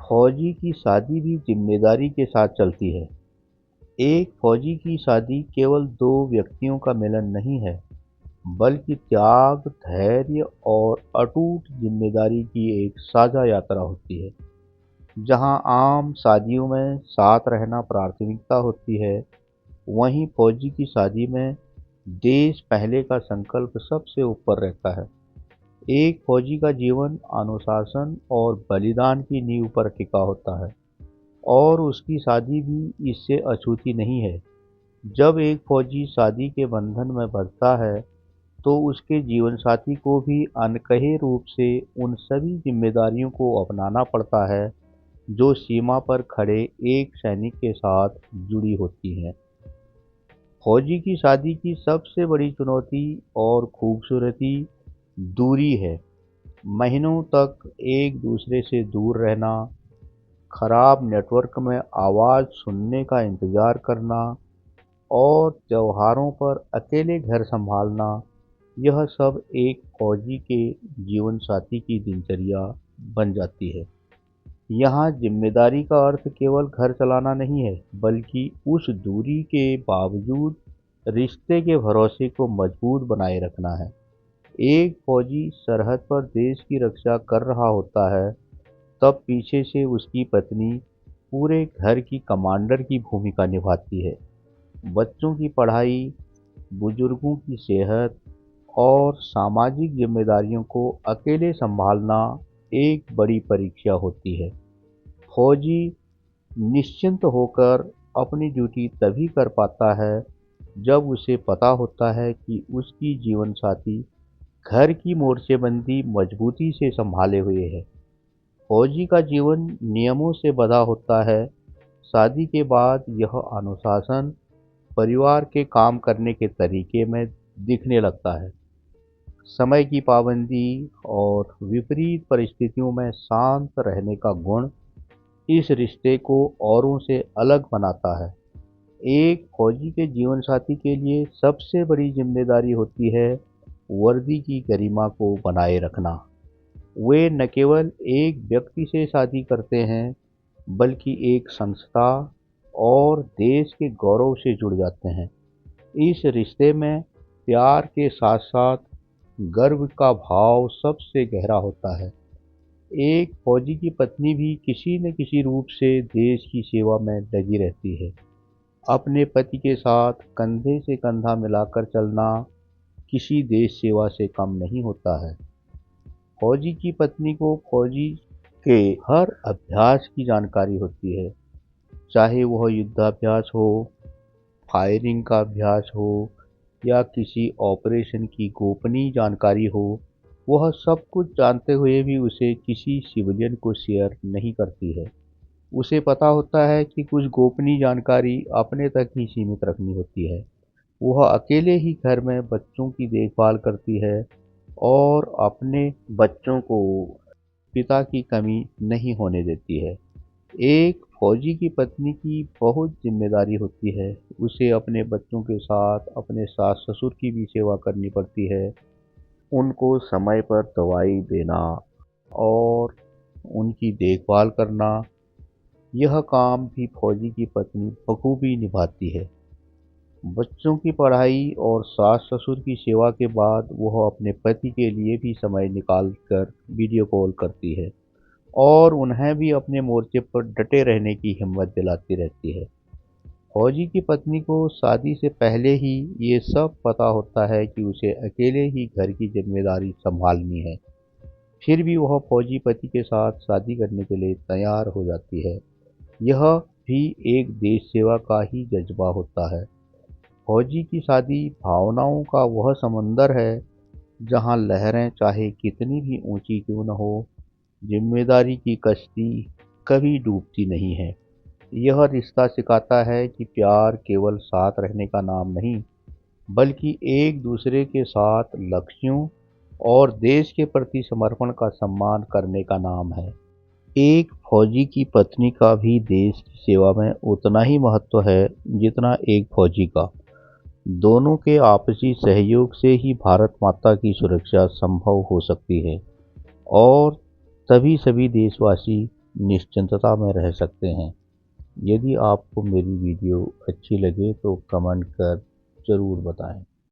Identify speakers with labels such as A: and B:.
A: फौजी की शादी भी जिम्मेदारी के साथ चलती है। एक फौजी की शादी केवल दो व्यक्तियों का मिलन नहीं है, बल्कि त्याग, धैर्य और अटूट जिम्मेदारी की एक साझा यात्रा होती है। जहां आम शादियों में साथ रहना प्राथमिकता होती है, वहीं फौजी की शादी में देश पहले का संकल्प सबसे ऊपर रहता है। एक फौजी का जीवन अनुशासन और बलिदान की नींव पर टिका होता है, और उसकी शादी भी इससे अछूती नहीं है। जब एक फौजी शादी के बंधन में बंधता है, तो उसके जीवनसाथी को भी अनकहे रूप से उन सभी जिम्मेदारियों को अपनाना पड़ता है जो सीमा पर खड़े एक सैनिक के साथ जुड़ी होती हैं। फौजी की शादी की सबसे बड़ी चुनौती और खूबसूरती दूरी है। महीनों तक एक दूसरे से दूर रहना, खराब नेटवर्क में आवाज़ सुनने का इंतज़ार करना और त्योहारों पर अकेले घर संभालना, यह सब एक फौजी के जीवनसाथी की दिनचर्या बन जाती है। यहाँ जिम्मेदारी का अर्थ केवल घर चलाना नहीं है, बल्कि उस दूरी के बावजूद रिश्ते के भरोसे को मजबूत बनाए रखना है। एक फौजी सरहद पर देश की रक्षा कर रहा होता है, तब पीछे से उसकी पत्नी पूरे घर की कमांडर की भूमिका निभाती है। बच्चों की पढ़ाई, बुजुर्गों की सेहत और सामाजिक जिम्मेदारियों को अकेले संभालना एक बड़ी परीक्षा होती है। फौजी निश्चिंत होकर अपनी ड्यूटी तभी कर पाता है जब उसे पता होता है कि उसकी जीवनसाथी घर की मोर्चेबंदी मजबूती से संभाले हुए है। फौजी का जीवन नियमों से बंधा होता है। शादी के बाद यह अनुशासन परिवार के काम करने के तरीके में दिखने लगता है। समय की पाबंदी और विपरीत परिस्थितियों में शांत रहने का गुण इस रिश्ते को औरों से अलग बनाता है। एक फौजी के जीवनसाथी के लिए सबसे बड़ी जिम्मेदारी होती है वर्दी की गरिमा को बनाए रखना। वे न केवल एक व्यक्ति से शादी करते हैं, बल्कि एक संस्था और देश के गौरव से जुड़ जाते हैं। इस रिश्ते में प्यार के साथ साथ गर्व का भाव सबसे गहरा होता है। एक फौजी की पत्नी भी किसी न किसी रूप से देश की सेवा में लगी रहती है। अपने पति के साथ कंधे से कंधा मिलाकर चलना किसी देश सेवा से कम नहीं होता है। फौजी की पत्नी को फौजी के हर अभ्यास की जानकारी होती है, चाहे वह युद्धाभ्यास हो, फायरिंग का अभ्यास हो या किसी ऑपरेशन की गोपनीय जानकारी हो। वह सब कुछ जानते हुए भी उसे किसी सिविलियन को शेयर नहीं करती है। उसे पता होता है कि कुछ गोपनीय जानकारी अपने तक ही सीमित रखनी होती है। वह अकेले ही घर में बच्चों की देखभाल करती है और अपने बच्चों को पिता की कमी नहीं होने देती है। एक फौजी की पत्नी की बहुत जिम्मेदारी होती है। उसे अपने बच्चों के साथ अपने सास ससुर की भी सेवा करनी पड़ती है। उनको समय पर दवाई देना और उनकी देखभाल करना, यह काम भी फौजी की पत्नी बखूबी निभाती है। बच्चों की पढ़ाई और सास ससुर की सेवा के बाद वह अपने पति के लिए भी समय निकाल कर वीडियो कॉल करती है और उन्हें भी अपने मोर्चे पर डटे रहने की हिम्मत दिलाती रहती है। फौजी की पत्नी को शादी से पहले ही ये सब पता होता है कि उसे अकेले ही घर की जिम्मेदारी संभालनी है। फिर भी वह फौजी पति के साथ शादी करने के लिए तैयार हो जाती है। यह भी एक देश सेवा का ही जज्बा होता है। फौजी की शादी भावनाओं का वह समंदर है जहां लहरें चाहे कितनी भी ऊंची क्यों न हो, जिम्मेदारी की कश्ती कभी डूबती नहीं है। यह रिश्ता सिखाता है कि प्यार केवल साथ रहने का नाम नहीं, बल्कि एक दूसरे के साथ लक्ष्यों और देश के प्रति समर्पण का सम्मान करने का नाम है। एक फौजी की पत्नी का भी देश की सेवा में उतना ही महत्व है जितना एक फौजी का। दोनों के आपसी सहयोग से ही भारत माता की सुरक्षा संभव हो सकती है और तभी सभी देशवासी निश्चिंतता में रह सकते हैं। यदि आपको मेरी वीडियो अच्छी लगे तो कमेंट कर ज़रूर बताएं।